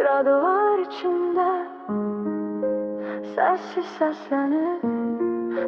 bir adı var içimde, sessiz seslenir.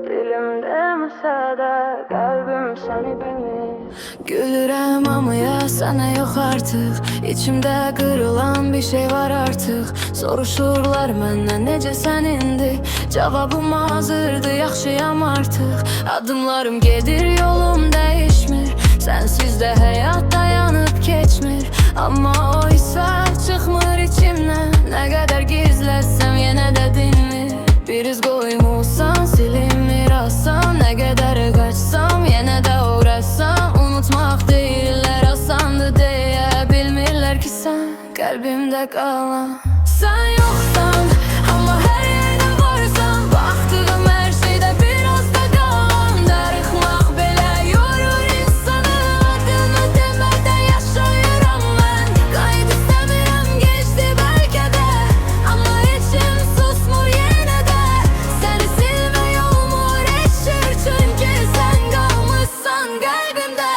Dilim demese de kalbim seni bilir. Gülürəm ama ya sana yok artık. İçimde kırılan bir şey var artık. Soruşurlar məndən necə sən indi. Cavabım hazırdı, yaxşıyam artık. Adımlarım gedir, yolum değişmir. Sensiz de hayat dayanıp geçmir. Ama oysa çıkmır içimden. Ne kadar gizletsem yine de dinmir. Bir iz koymuşsan silinmir asam. Ne kadar kaçsam yine de uğraşsam. Unutmak değiller asandı diye. Bilmirler ki sen kalbimde kalan. Sen yoksan ama her yerde varsan. Baktığım her şeyde biraz da kalan. Darıxmaq belə yorur insanı. Adını demeden yaşayıram ben. Qayıt istəmirəm, geçti belki de. Ama içim susmur yine de. Seni silmək olmur eşir. Çünkü sen qalmışsan kalbimde.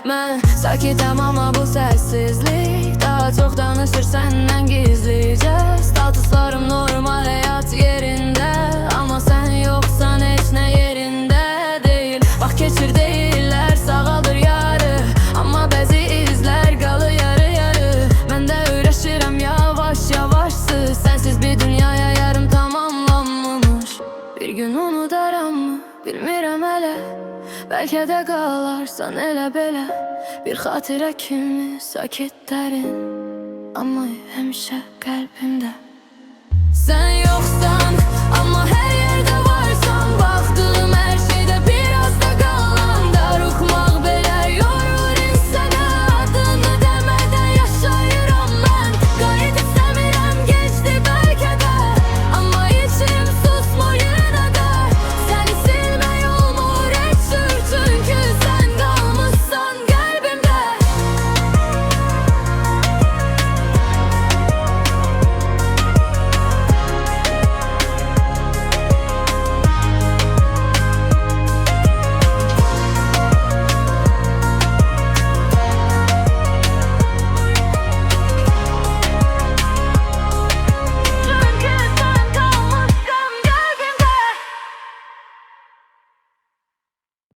Ben sakitəm ama bu sessizlik daha çok danışır senden gizlice. Statuslarım normal, hayat yerinde. Ama sen yoksan hiç ne yerinde değil. Bak geçir değiller, sağalır yarı. Ama bəzi izler qalır yarı yarı. Ben de öyrəşirəm yavaş yavaşsız. Sensiz bir dünyaya yarım tamamlanmamış. Bir gün unudaram mı bilmirəm hələ. Belki de qalarsan elə belə. Bir xatirə kimi sakit dərin. Ama həmişə qəlbimdə. Sen yoksan